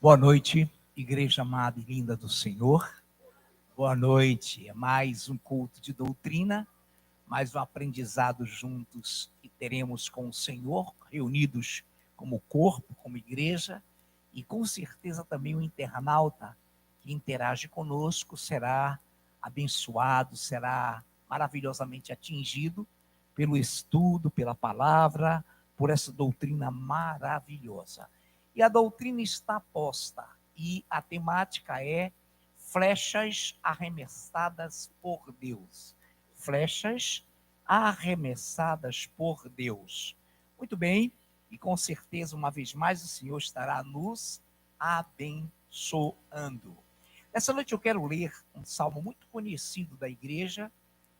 Boa noite, igreja amada e linda do Senhor. Boa noite. É mais um culto de doutrina, mais um aprendizado juntos que teremos com o Senhor, reunidos como corpo, como igreja, e com certeza também o internauta que interage conosco será abençoado, será maravilhosamente atingido pelo estudo, pela palavra, por essa doutrina maravilhosa. E a doutrina está posta, e a temática é flechas arremessadas por Deus. Flechas arremessadas por Deus. Muito bem, e com certeza, uma vez mais, o Senhor estará nos abençoando. Nessa noite eu quero ler um salmo muito conhecido da igreja,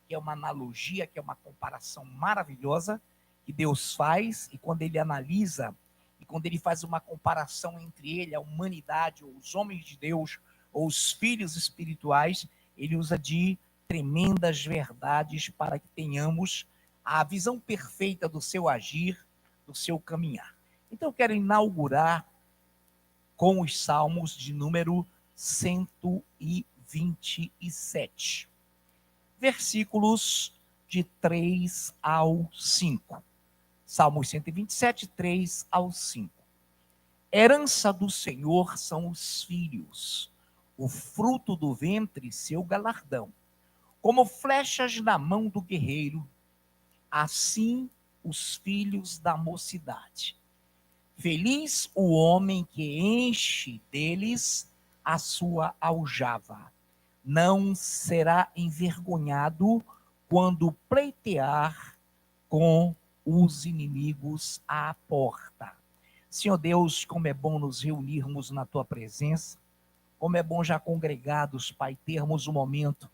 que é uma analogia, que é uma comparação maravilhosa que Deus faz, e quando ele analisa, e quando ele faz uma comparação entre ele, a humanidade, ou os homens de Deus, ou os filhos espirituais, ele usa de tremendas verdades para que tenhamos a visão perfeita do seu agir, do seu caminhar. Então eu quero inaugurar com os salmos de número 127. Versículos de 3 ao 5. Salmos 127, 3 ao 5. Herança do Senhor são os filhos, o fruto do ventre, seu galardão. Como flechas na mão do guerreiro, assim os filhos da mocidade. Feliz o homem que enche deles a sua aljava. Não será envergonhado quando pleitear com os inimigos à porta. Senhor Deus, como é bom nos reunirmos na tua presença, como é bom já congregados, Pai, termos um momento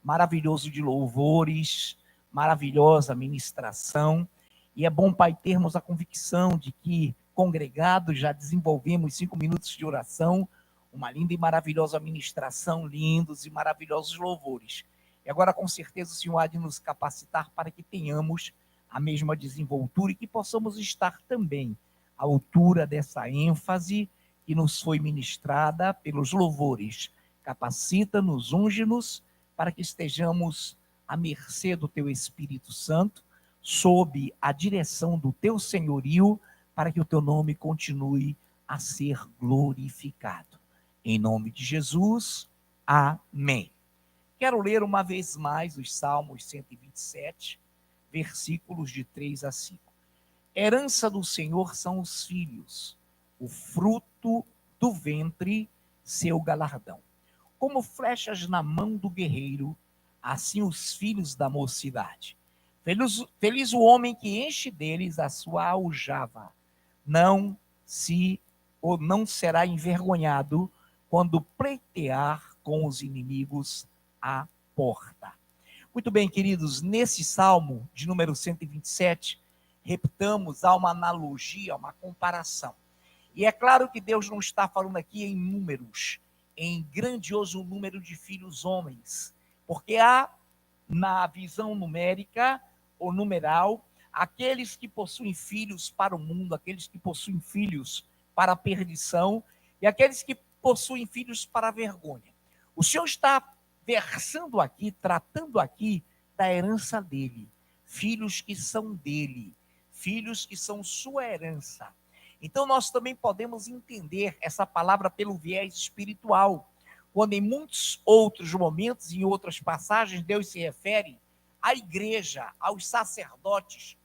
maravilhoso de louvores, maravilhosa ministração, e é bom, Pai, termos a convicção de que congregados já desenvolvemos 5 minutos de oração, uma linda e maravilhosa ministração, lindos e maravilhosos louvores. E agora, com certeza, o Senhor há de nos capacitar para que tenhamos a mesma desenvoltura e que possamos estar também à altura dessa ênfase que nos foi ministrada pelos louvores. Capacita-nos, unge-nos, para que estejamos à mercê do Teu Espírito Santo, sob a direção do Teu senhorio, para que o Teu nome continue a ser glorificado. Em nome de Jesus, amém. Quero ler uma vez mais os Salmos 127, versículos de 3 a 5. Herança do Senhor são os filhos, o fruto do ventre, seu galardão. Como flechas na mão do guerreiro, assim os filhos da mocidade. Feliz o homem que enche deles a sua aljava. Não será envergonhado quando pleitear com os inimigos à porta. Muito bem, queridos, nesse salmo de número 127, repitamos, há uma analogia, uma comparação. E é claro que Deus não está falando aqui em números, em grandioso número de filhos homens, porque há, na visão numérica ou numeral, aqueles que possuem filhos para o mundo, aqueles que possuem filhos para a perdição, e aqueles que possuem filhos para a vergonha. O Senhor está versando aqui, tratando aqui da herança dele, filhos que são dele, filhos que são sua herança. Então nós também podemos entender essa palavra pelo viés espiritual, quando em muitos outros momentos, em outras passagens, Deus se refere à igreja, aos sacerdotes,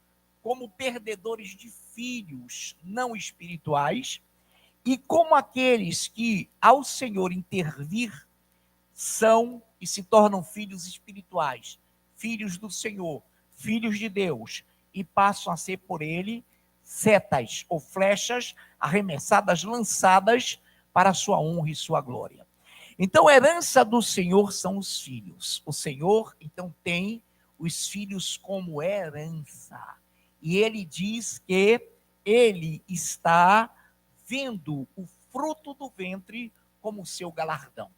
como perdedores de filhos não espirituais, e como aqueles que, ao Senhor intervir, são e se tornam filhos espirituais, filhos do Senhor, filhos de Deus, e passam a ser por ele setas ou flechas arremessadas, lançadas para a sua honra e sua glória. Então, a herança do Senhor são os filhos. O Senhor, então, tem os filhos como herança. E ele diz que ele está vendo o fruto do ventre como seu galardão.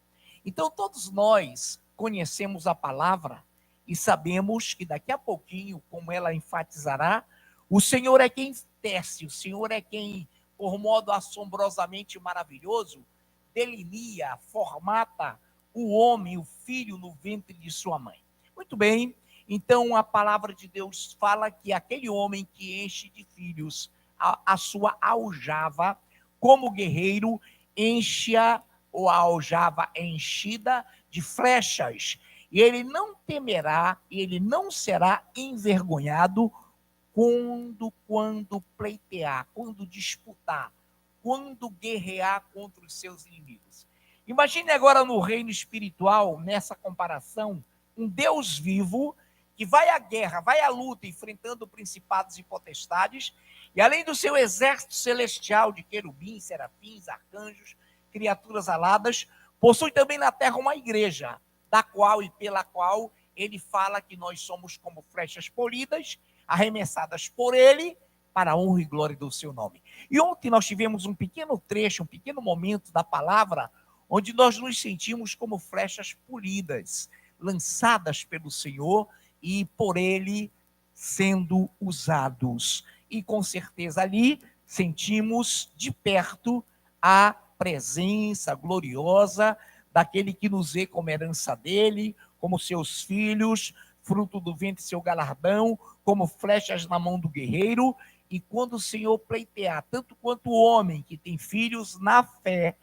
Então, todos nós conhecemos a palavra e sabemos que daqui a pouquinho, como ela enfatizará, o Senhor é quem tece, o Senhor é quem, por modo assombrosamente maravilhoso, delinea, formata o homem, o filho no ventre de sua mãe. Muito bem, então a palavra de Deus fala que aquele homem que enche de filhos a sua aljava, como guerreiro, enche-a, ou a aljava é enchida de flechas, e ele não temerá, ele não será envergonhado quando pleitear, quando disputar, quando guerrear contra os seus inimigos. Imagine agora no reino espiritual, nessa comparação, um Deus vivo que vai à guerra, vai à luta, enfrentando principados e potestades, e além do seu exército celestial de querubins, serafins, arcanjos, criaturas aladas, possui também na terra uma igreja, da qual e pela qual ele fala que nós somos como flechas polidas, arremessadas por ele, para a honra e glória do seu nome. E ontem nós tivemos um pequeno trecho, um pequeno momento da palavra, onde nós nos sentimos como flechas polidas, lançadas pelo Senhor e por ele sendo usados. E com certeza ali sentimos de perto a presença gloriosa daquele que nos vê como herança dele, como seus filhos, fruto do ventre seu galardão, como flechas na mão do guerreiro. E quando o Senhor pleitear, tanto quanto o homem que tem filhos na fé,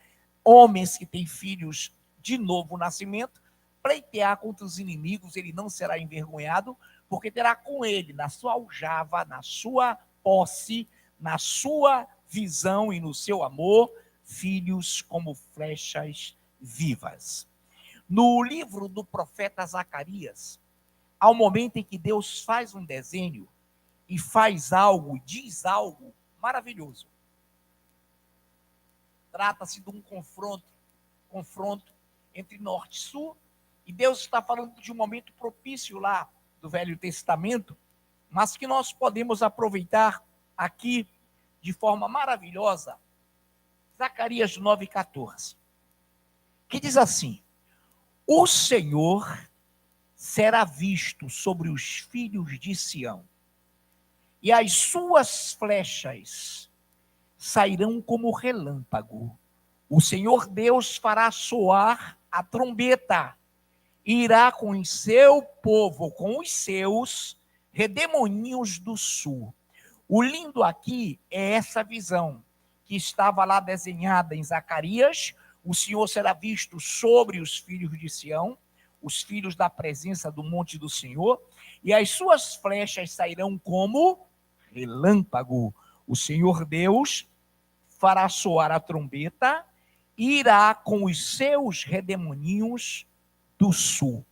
homens que têm filhos de novo nascimento, pleitear contra os inimigos, ele não será envergonhado, porque terá com ele, na sua aljava, na sua posse, na sua visão e no seu amor, filhos como flechas vivas. No livro do profeta Zacarias, há um momento em que Deus faz um desenho e faz algo, diz algo maravilhoso. Trata-se de um confronto entre norte e sul, e Deus está falando de um momento propício lá do Velho Testamento, mas que nós podemos aproveitar aqui de forma maravilhosa. Zacarias 9,14, que diz assim: o Senhor será visto sobre os filhos de Sião, e as suas flechas sairão como relâmpago. O Senhor Deus fará soar a trombeta, e irá com o seu povo, com os seus redemoinhos do sul. O lindo aqui é essa visão que estava lá desenhada em Zacarias. O Senhor será visto sobre os filhos de Sião, os filhos da presença do monte do Senhor, e as suas flechas sairão como relâmpago. O Senhor Deus fará soar a trombeta, e irá com os seus redemoinhos do sul.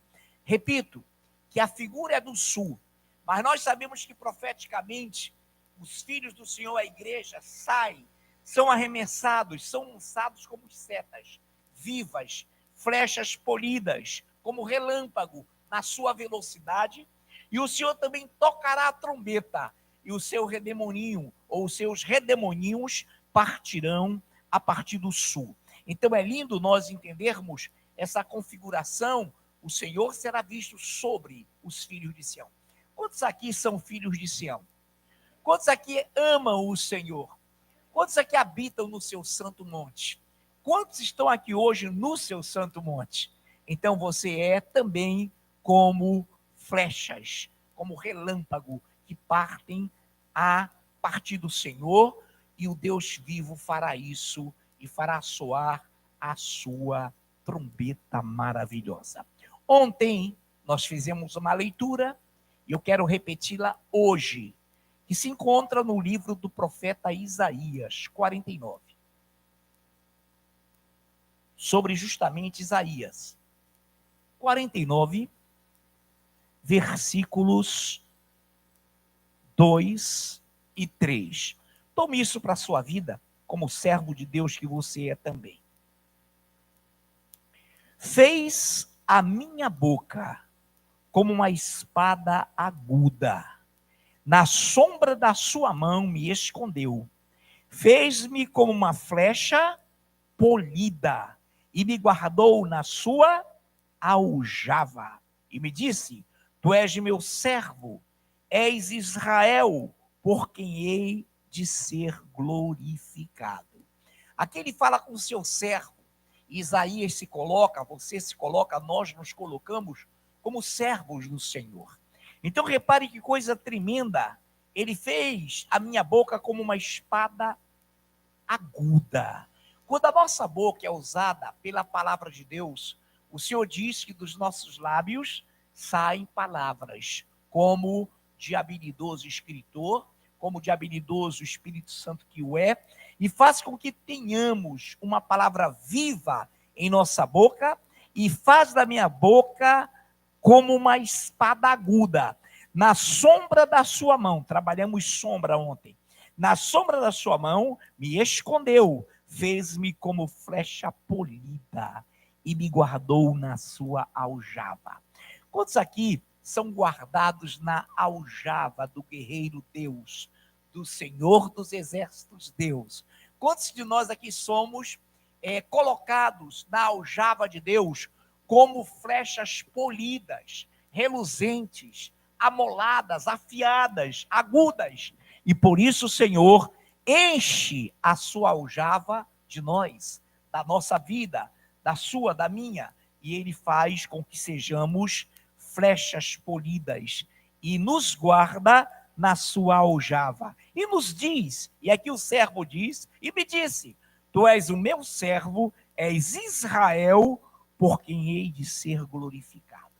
Repito, que a figura é do sul, mas nós sabemos que profeticamente os filhos do Senhor, a igreja, saem, são arremessados, são lançados como setas vivas, flechas polidas, como relâmpago na sua velocidade, e o Senhor também tocará a trombeta, e o seu redemoinho, ou os seus redemoinhos, partirão a partir do sul. Então é lindo nós entendermos essa configuração. O Senhor será visto sobre os filhos de Sião. Quantos aqui são filhos de Sião? Quantos aqui amam o Senhor? Quantos aqui habitam no seu santo monte? Quantos estão aqui hoje no seu santo monte? Então você é também como flechas, como relâmpago, que partem a partir do Senhor, e o Deus vivo fará isso e fará soar a sua trombeta maravilhosa. Ontem nós fizemos uma leitura, e eu quero repeti-la hoje, que se encontra no livro do profeta Isaías 49. Sobre justamente Isaías 49, versículos 2 e 3. Tome isso para a sua vida, como servo de Deus que você é também. Fez a minha boca como uma espada aguda, na sombra da sua mão me escondeu. Fez-me como uma flecha polida, e me guardou na sua aljava. E me disse: tu és meu servo, és Israel, por quem hei de ser glorificado. Aqui ele fala com o seu servo, Isaías se coloca, você se coloca, nós nos colocamos como servos do Senhor. Então repare que coisa tremenda. Ele fez a minha boca como uma espada aguda. Quando a nossa boca é usada pela palavra de Deus, o Senhor diz que dos nossos lábios saem palavras, como de habilidoso escritor, como de habilidoso Espírito Santo que o é, e faz com que tenhamos uma palavra viva em nossa boca, e faz da minha boca como uma espada aguda. Na sombra da sua mão, trabalhamos sombra ontem, na sombra da sua mão me escondeu, fez-me como flecha polida e me guardou na sua aljava. Quantos aqui são guardados na aljava do guerreiro Deus, do Senhor dos exércitos Deus? Quantos de nós aqui somos colocados na aljava de Deus como flechas polidas, reluzentes, amoladas, afiadas, agudas? E por isso o Senhor enche a sua aljava de nós, da nossa vida, da sua, da minha, e Ele faz com que sejamos flechas polidas e nos guarda na sua aljava. E nos diz, e aqui o servo diz, e me disse: tu és o meu servo, és Israel, por quem hei de ser glorificado.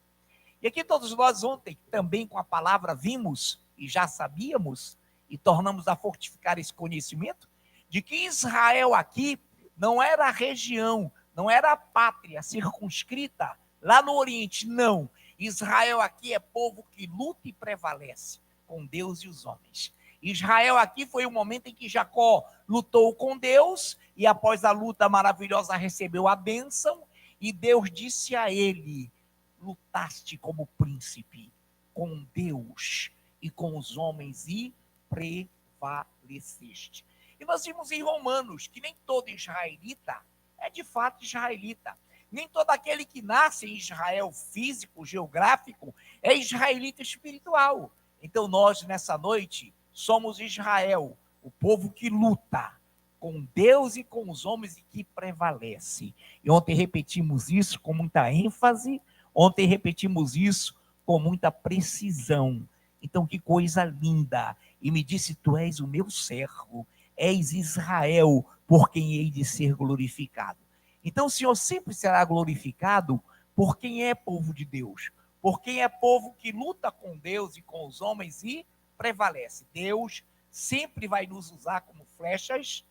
E aqui todos nós ontem, também com a palavra, vimos e já sabíamos, e tornamos a fortificar esse conhecimento, de que Israel aqui não era a região, não era a pátria circunscrita lá no Oriente, não. Israel aqui é povo que luta e prevalece com Deus e os homens. Israel aqui foi o momento em que Jacó lutou com Deus, e após a luta maravilhosa recebeu a bênção, e Deus disse a ele: lutaste como príncipe com Deus e com os homens e prevaleceste. E nós vimos em Romanos que nem todo israelita é de fato israelita. Nem todo aquele que nasce em Israel físico, geográfico, é israelita espiritual. Então nós, nessa noite, somos Israel, o povo que luta com Deus e com os homens e que prevalece. E ontem repetimos isso com muita ênfase, ontem repetimos isso com muita precisão. Então que coisa linda. E me disse: tu és o meu servo, és Israel, por quem hei de ser glorificado. Então o Senhor sempre será glorificado por quem é povo de Deus, por quem é povo que luta com Deus e com os homens e prevalece. Deus sempre vai nos usar como flechas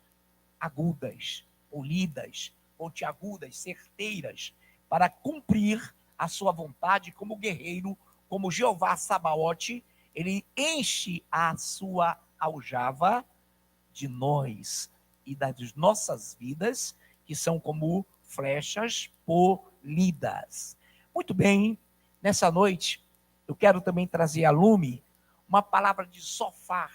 agudas, polidas, pontiagudas, certeiras, para cumprir a sua vontade como guerreiro, como Jeová Sabaote. Ele enche a sua aljava de nós e das nossas vidas, que são como flechas polidas. Muito bem, nessa noite, eu quero também trazer a lume uma palavra de Zofar,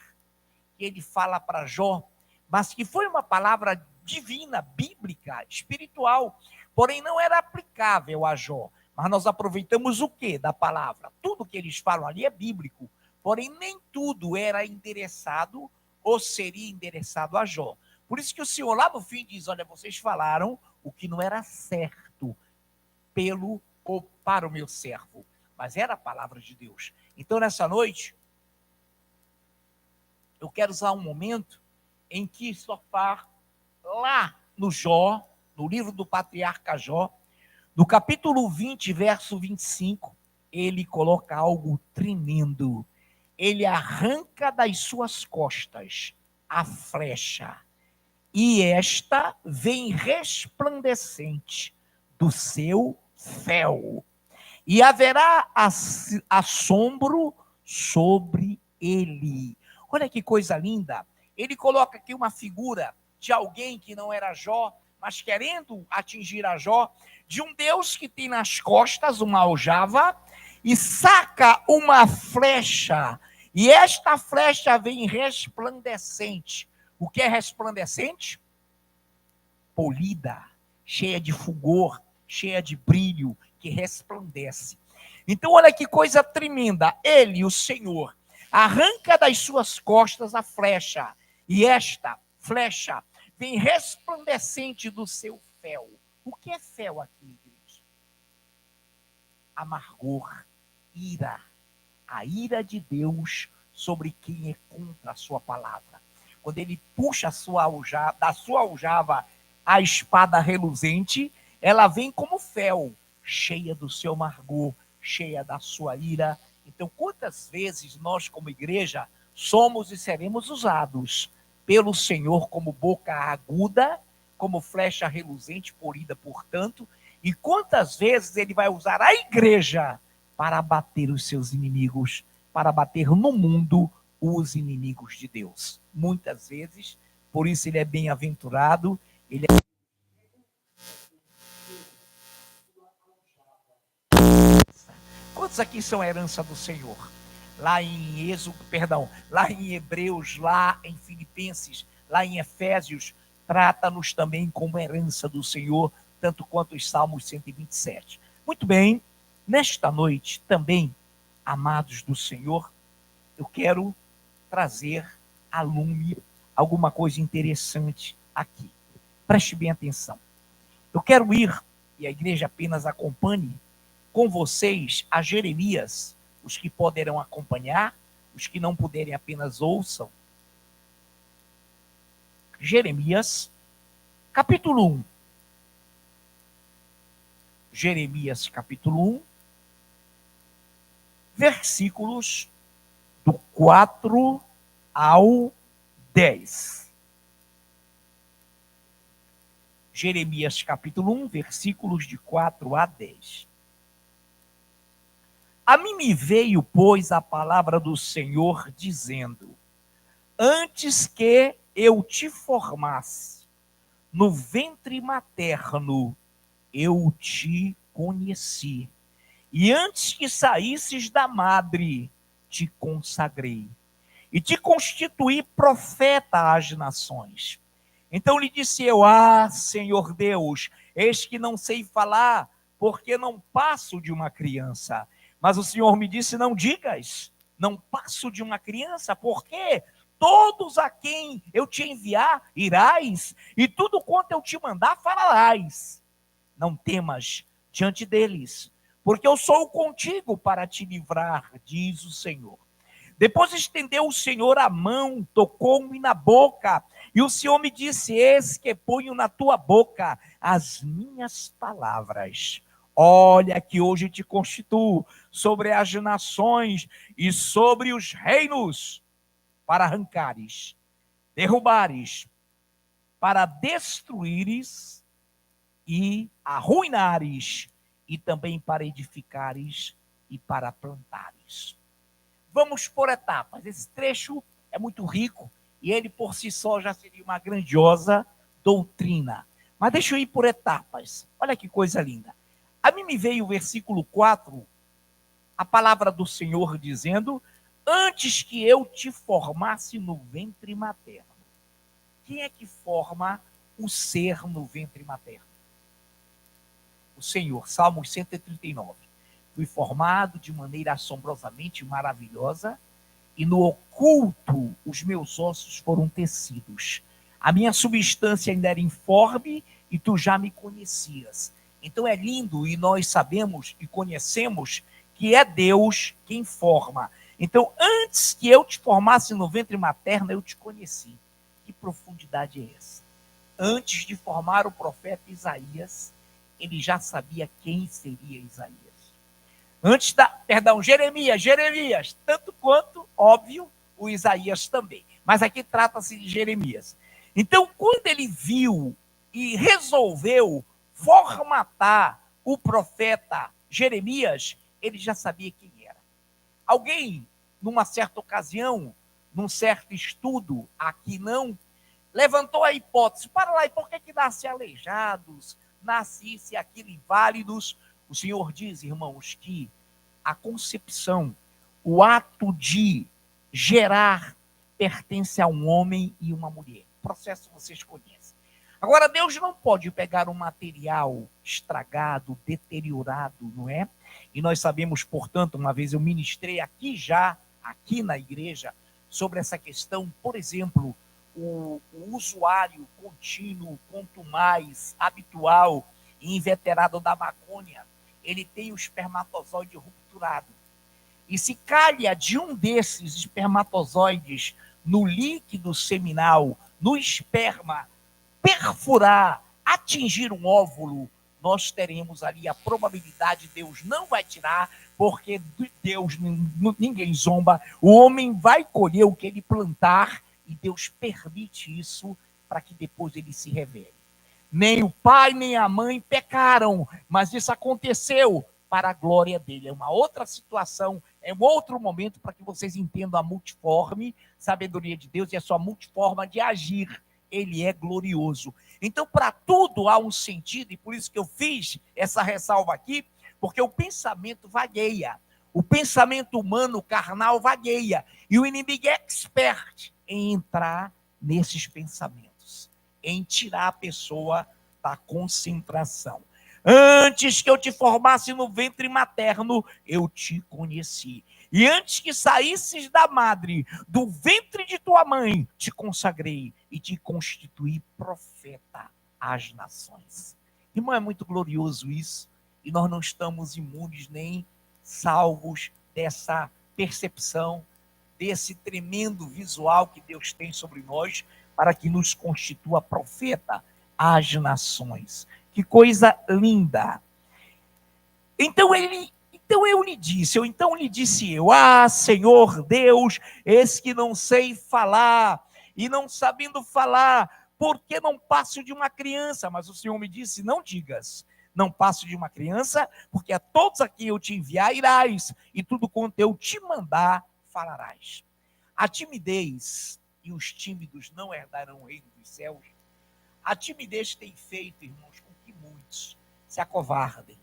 que ele fala para Jó, mas que foi uma palavra divina, bíblica, espiritual, porém não era aplicável a Jó. Mas nós aproveitamos o que da palavra? Tudo que eles falam ali é bíblico, porém nem tudo era endereçado ou seria endereçado a Jó. Por isso que o Senhor lá no fim diz: olha, vocês falaram o que não era certo pelo ou para o meu servo, mas era a palavra de Deus. Então nessa noite, eu quero usar um momento em que Zofar, lá no Jó, no livro do patriarca Jó, no capítulo 20, verso 25, ele coloca algo tremendo. Ele arranca das suas costas a flecha, e esta vem resplandecente do seu fel, e haverá assombro sobre ele. Olha que coisa linda. Ele coloca aqui uma figura de alguém que não era Jó, mas querendo atingir a Jó, de um Deus que tem nas costas uma aljava e saca uma flecha, e esta flecha vem resplandecente. O que é resplandecente? Polida, cheia de fulgor, cheia de brilho, que resplandece. Então olha que coisa tremenda. Ele, o Senhor, arranca das suas costas a flecha, e esta flecha vem resplandecente do seu fel. O que é fel aqui, igreja? Amargor, ira. A ira de Deus sobre quem é contra a sua palavra. Quando ele puxa da sua aljava a espada reluzente, ela vem como fel, cheia do seu amargor, cheia da sua ira. Então, quantas vezes nós, como igreja, somos e seremos usados pelo Senhor como boca aguda, como flecha reluzente, porida, portanto, e quantas vezes ele vai usar a igreja para abater os seus inimigos, para abater no mundo os inimigos de Deus. Muitas vezes, por isso ele é bem-aventurado, ele é... Quantos aqui são a herança do Senhor? Lá em lá em Hebreus, lá em Filipenses, lá em Efésios, trata-nos também como herança do Senhor, tanto quanto os Salmos 127. Muito bem, nesta noite também, amados do Senhor, eu quero trazer a lume alguma coisa interessante aqui. Preste bem atenção. Eu quero ir, e a igreja apenas acompanhe, com vocês a Jeremias, os que poderão acompanhar, os que não puderem apenas ouçam. Jeremias, capítulo 1. Jeremias, capítulo 1, versículos do 4 ao 10. Jeremias, capítulo 1, versículos de 4 a 10. A mim me veio, pois, a palavra do Senhor, dizendo: antes que eu te formasse no ventre materno, eu te conheci. E antes que saísses da madre, te consagrei. E te constituí profeta às nações. Então lhe disse eu: Senhor Deus, eis que não sei falar, porque não passo de uma criança. Mas o Senhor me disse: não digas, não passo de uma criança, porque todos a quem eu te enviar irás, e tudo quanto eu te mandar falarás. Não temas diante deles, porque eu sou contigo para te livrar, diz o Senhor. Depois estendeu o Senhor a mão, tocou-me na boca, e o Senhor me disse: eis que ponho na tua boca as minhas palavras. Olha que hoje te constituo sobre as nações e sobre os reinos, para arrancares, derrubares, para destruíres e arruinares, e também para edificares e para plantares. Vamos por etapas. Esse trecho é muito rico e ele por si só já seria uma grandiosa doutrina. Mas deixa eu ir por etapas. Olha que coisa linda. A mim me veio o versículo 4, a palavra do Senhor dizendo: antes que eu te formasse no ventre materno. Quem é que forma o ser no ventre materno? O Senhor. Salmos 139. Fui formado de maneira assombrosamente maravilhosa, e no oculto os meus ossos foram tecidos. A minha substância ainda era informe, e tu já me conhecias. Então é lindo, e nós sabemos e conhecemos que é Deus quem forma. Então, antes que eu te formasse no ventre materno, eu te conheci. Que profundidade é essa? Antes de formar o profeta Isaías, ele já sabia quem seria Isaías. Jeremias, tanto quanto, óbvio, o Isaías também. Mas aqui trata-se de Jeremias. Então, quando ele viu e resolveu formatar o profeta Jeremias, ele já sabia quem era. Alguém, numa certa ocasião, num certo estudo, aqui não, levantou a hipótese: para lá, e por que nasce aleijados, nasce isso e aquilo, inválidos? O Senhor diz, irmãos, que a concepção, o ato de gerar, pertence a um homem e uma mulher. O processo vocês conhecem. Agora, Deus não pode pegar um material estragado, deteriorado, não é? E nós sabemos, portanto, uma vez eu ministrei aqui na igreja, sobre essa questão, por exemplo, o usuário contínuo, quanto mais habitual, inveterado da macônia, ele tem o espermatozoide rupturado. E se calha de um desses espermatozoides no líquido seminal, no esperma, perfurar, atingir um óvulo, nós teremos ali a probabilidade, Deus não vai tirar, porque Deus, ninguém zomba, o homem vai colher o que ele plantar, e Deus permite isso para que depois ele se revele. Nem o pai nem a mãe pecaram, mas isso aconteceu para a glória dele. É uma outra situação, é um outro momento para que vocês entendam a multiforme sabedoria de Deus e a sua multiforma de agir. Ele é glorioso. Então, para tudo há um sentido, e por isso que eu fiz essa ressalva aqui, porque o pensamento vagueia. O pensamento humano carnal vagueia. E o inimigo é expert em entrar nesses pensamentos, em tirar a pessoa da concentração. Antes que eu te formasse no ventre materno, eu te conheci. E antes que saísses da madre, do ventre de tua mãe, te consagrei e te constituí profeta às nações. Irmão, é muito glorioso isso. E nós não estamos imunes nem salvos dessa percepção, desse tremendo visual que Deus tem sobre nós, para que nos constitua profeta às nações. Que coisa linda! Então eu lhe disse eu, Senhor Deus, eis que não sei falar, e não sabendo falar, por que não passo de uma criança? Mas o Senhor me disse, não digas, não passo de uma criança, porque a todos a quem eu te enviar irás, e tudo quanto eu te mandar falarás. A timidez e os tímidos não herdarão o reino dos céus. A timidez tem feito, irmãos, com que muitos se acovardem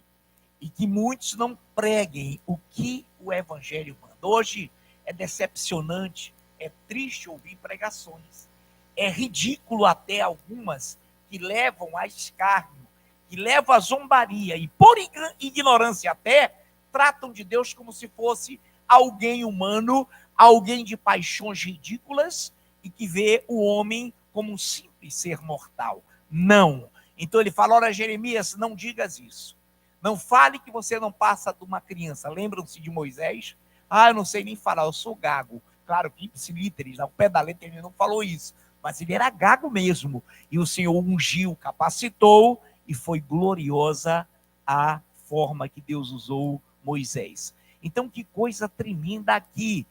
e que muitos não preguem o que o evangelho manda. Hoje é decepcionante, é triste ouvir pregações. É ridículo até algumas que levam a escárnio, que levam a zombaria e por ignorância até, tratam de Deus como se fosse alguém humano, alguém de paixões ridículas e que vê o homem como um simples ser mortal. Não. Então ele fala, ora Jeremias, não digas isso. Não fale que você não passa de uma criança. Lembram-se de Moisés? Eu não sei nem falar, eu sou gago. Claro que ipsilíteres, ao pé da letra ele não falou isso, mas ele era gago mesmo. E o Senhor ungiu, capacitou, e foi gloriosa a forma que Deus usou Moisés. Então, que coisa tremenda aqui.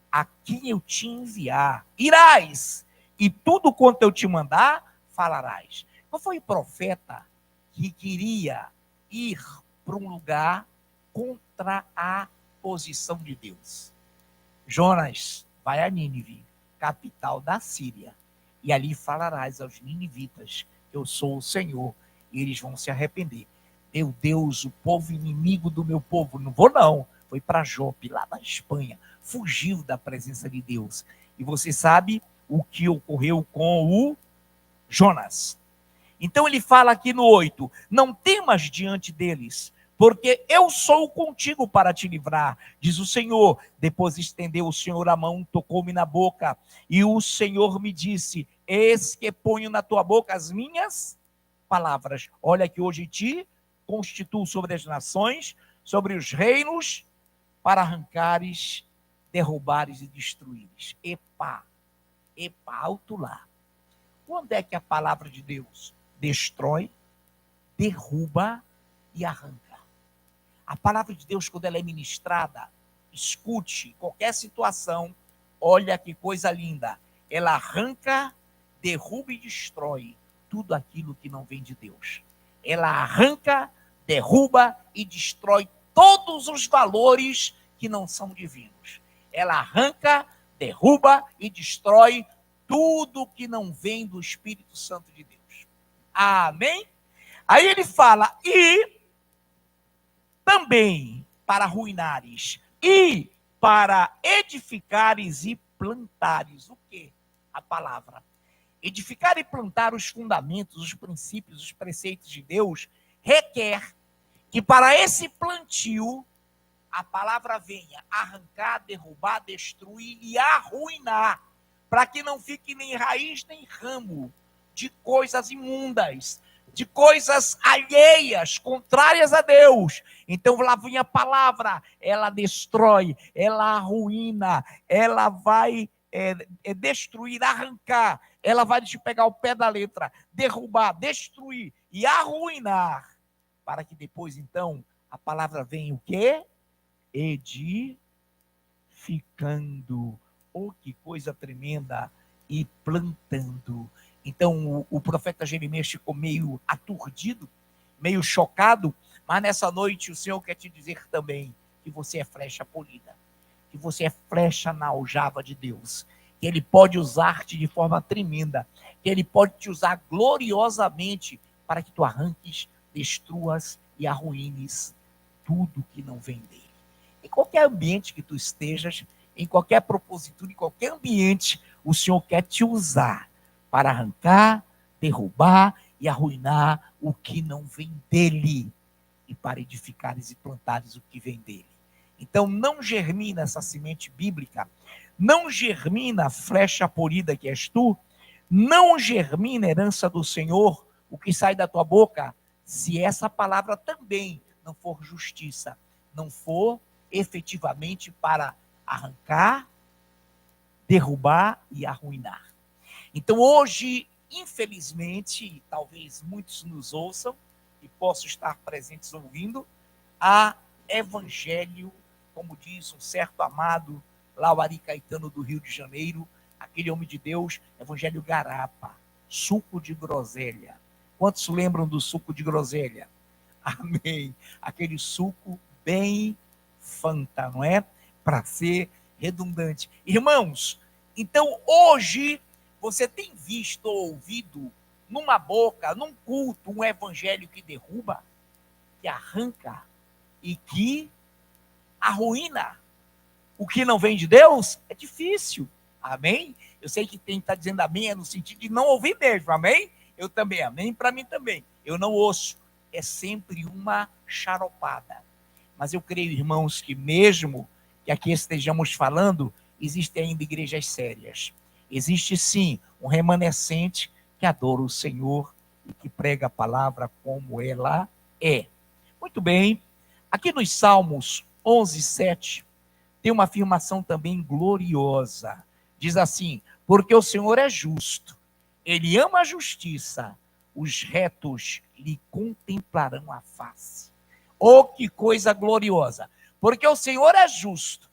A quem eu te enviar, irás, e tudo quanto eu te mandar, falarás. Qual foi o profeta que queria ir para um lugar contra a posição de Deus? Jonas, vai a Nínive, capital da Síria, e ali falarás aos ninivitas que eu sou o Senhor, e eles vão se arrepender. Meu Deus, o povo inimigo do meu povo, não vou não, foi para Jope, lá na Espanha, fugiu da presença de Deus. E você sabe o que ocorreu com o Jonas. Então ele fala aqui no 8, não temas diante deles, porque eu sou contigo para te livrar, diz o Senhor. Depois estendeu o Senhor a mão, tocou-me na boca, e o Senhor me disse, eis que ponho na tua boca as minhas palavras. Olha que hoje te constituo sobre as nações, sobre os reinos, para arrancares, derrubares e destruíres. Epa, alto lá. Quando é que a palavra de Deus destrói, derruba e arranca? A palavra de Deus, quando ela é ministrada, escute qualquer situação, olha que coisa linda. Ela arranca, derruba e destrói tudo aquilo que não vem de Deus. Ela arranca, derruba e destrói todos os valores que não são divinos. Ela arranca, derruba e destrói tudo que não vem do Espírito Santo de Deus. Amém? Aí ele fala, e também para arruinares, e para edificares e plantares. O quê? A palavra. Edificar e plantar os fundamentos, os princípios, os preceitos de Deus, requer que para esse plantio, a palavra venha arrancar, derrubar, destruir e arruinar, para que não fique nem raiz nem ramo de coisas imundas, de coisas alheias, contrárias a Deus. Então lá vem a palavra, ela destrói, ela arruína, ela vai destruir, arrancar, ela vai te pegar o pé da letra, derrubar, destruir e arruinar, para que depois, então, a palavra venha o quê? Edificando. Oh, que coisa tremenda! E plantando. Então, o profeta Jeremias ficou meio aturdido, meio chocado, mas nessa noite o Senhor quer te dizer também que você é flecha polida, que você é flecha na aljava de Deus, que Ele pode usar-te de forma tremenda, que Ele pode te usar gloriosamente para que tu arranques, destruas e arruines tudo que não vem dele. Em qualquer ambiente que tu estejas, em qualquer propositura, em qualquer ambiente, o Senhor quer te usar para arrancar, derrubar e arruinar o que não vem dele, e para edificares e plantares o que vem dele. Então não germina essa semente bíblica, não germina a flecha polida que és tu, não germina a herança do Senhor, o que sai da tua boca, se essa palavra também não for justiça, não for efetivamente para arrancar, derrubar e arruinar. Então hoje, infelizmente, talvez muitos nos ouçam e possam estar presentes ouvindo, há evangelho, como diz um certo amado Lauari Caetano do Rio de Janeiro, aquele homem de Deus, evangelho garapa, suco de groselha. Quantos lembram do suco de groselha? Amém. Aquele suco bem fanta, não é? Para ser redundante. Irmãos, então hoje você tem visto ou ouvido numa boca, num culto, um evangelho que derruba, que arranca e que arruína o que não vem de Deus? É difícil. Amém? Eu sei que quem está dizendo amém é no sentido de não ouvir mesmo. Amém? Eu também. Amém para mim também. Eu não ouço. É sempre uma charopada. Mas eu creio, irmãos, que mesmo que aqui estejamos falando, existem ainda igrejas sérias. Existe sim um remanescente que adora o Senhor e que prega a palavra como ela é. Muito bem. Aqui nos Salmos 11:7 tem uma afirmação também gloriosa. Diz assim: porque o Senhor é justo, ele ama a justiça, os retos lhe contemplarão a face. Oh, que coisa gloriosa! Porque o Senhor é justo,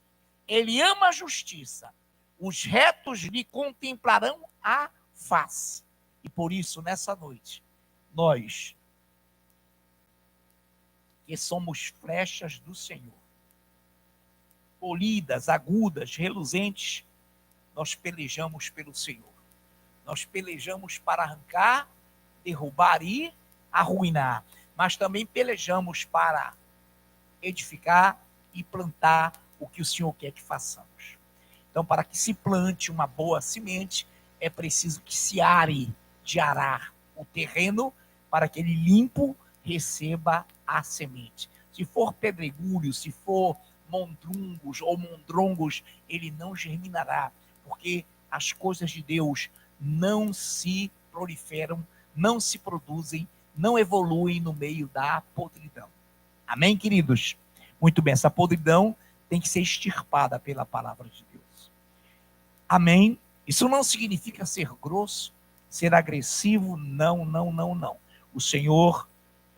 ele ama a justiça, os retos lhe contemplarão a face. E por isso, nessa noite, nós, que somos flechas do Senhor, polidas, agudas, reluzentes, nós pelejamos pelo Senhor. Nós pelejamos para arrancar, derrubar e arruinar. Mas também pelejamos para edificar e plantar o que o Senhor quer que façamos. Então, para que se plante uma boa semente, é preciso que se are de arar o terreno para que ele limpo receba a semente. Se for pedregulho, se for mondrungos ou mondrongos, ele não germinará, porque as coisas de Deus não se proliferam, não se produzem, não evoluem no meio da podridão. Amém, queridos? Muito bem, essa podridão tem que ser extirpada pela palavra de Deus. Amém? Isso não significa ser grosso, ser agressivo, não, não, não, não. O Senhor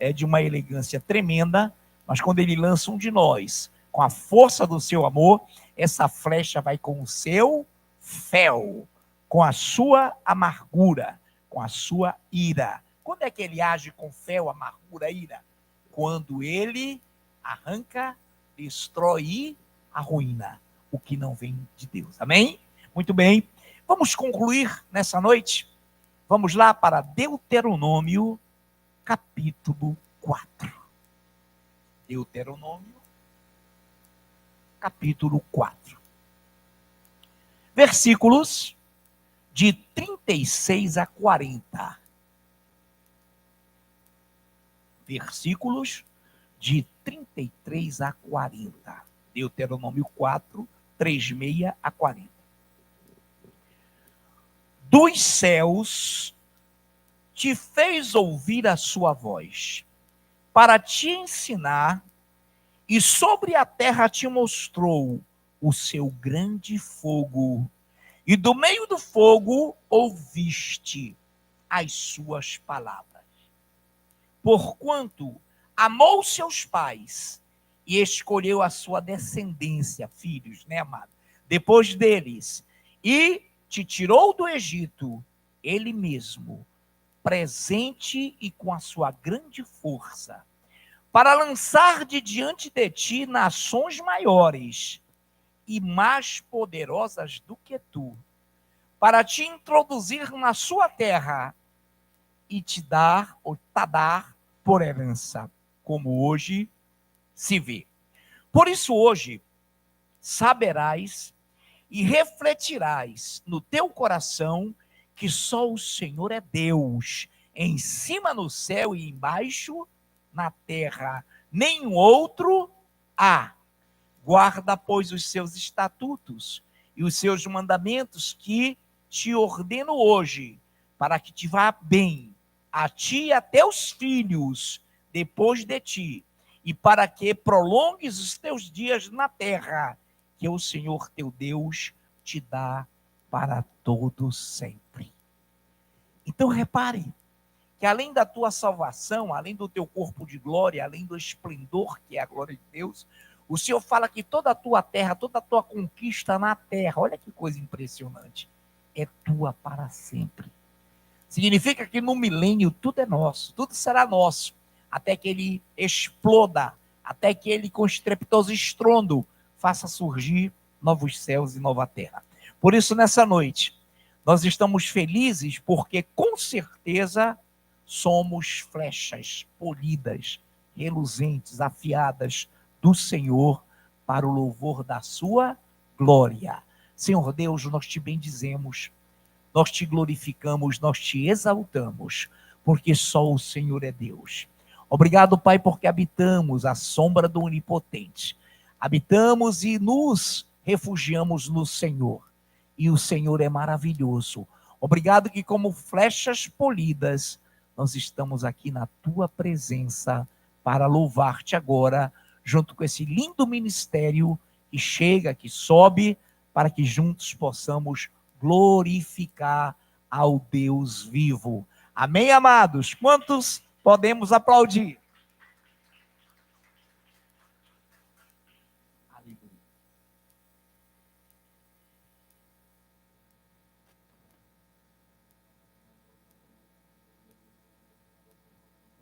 é de uma elegância tremenda, mas quando Ele lança um de nós, com a força do seu amor, essa flecha vai com o seu fel, com a sua amargura, com a sua ira. Quando é que Ele age com fel, amargura, ira? Quando Ele arranca, destrói e arruína o que não vem de Deus. Amém? Muito bem. Vamos concluir nessa noite? Vamos lá para Deuteronômio, capítulo 4. Deuteronômio, capítulo 4. Versículos de 36 a 40. Versículos de 33 a 40. Deuteronômio 4, 36 a 40. Dos céus te fez ouvir a sua voz, para te ensinar, e sobre a terra te mostrou o seu grande fogo, e do meio do fogo ouviste as suas palavras. Porquanto amou seus pais e escolheu a sua descendência, filhos, né, amado? Depois deles, e te tirou do Egito, ele mesmo, presente e com a sua grande força, para lançar de diante de ti nações maiores e mais poderosas do que tu, para te introduzir na sua terra e te dar, ou te dar por herança, como hoje se vê. Por isso hoje saberás e refletirás no teu coração que só o Senhor é Deus, em cima no céu e embaixo na terra, nenhum outro há. Guarda, pois, os seus estatutos e os seus mandamentos que te ordeno hoje, para que te vá bem, a ti e a teus filhos, depois de ti, e para que prolongues os teus dias na terra, que o Senhor teu Deus te dá para todo sempre. Então repare, que além da tua salvação, além do teu corpo de glória, além do esplendor que é a glória de Deus, o Senhor fala que toda a tua terra, toda a tua conquista na terra, olha que coisa impressionante, é tua para sempre. Significa que no milênio tudo é nosso, tudo será nosso, até que ele exploda, até que ele com estrepitoso estrondo faça surgir novos céus e nova terra. Por isso, nessa noite, nós estamos felizes porque com certeza somos flechas polidas, reluzentes, afiadas do Senhor para o louvor da sua glória. Senhor Deus, nós te bendizemos, nós te glorificamos, nós te exaltamos, porque só o Senhor é Deus. Obrigado, Pai, porque habitamos a sombra do Onipotente. Habitamos e nos refugiamos no Senhor. E o Senhor é maravilhoso. Obrigado que como flechas polidas, nós estamos aqui na tua presença para louvar-te agora, junto com esse lindo ministério que chega, que sobe, para que juntos possamos glorificar ao Deus vivo. Amém, amados? Quantos podemos aplaudir?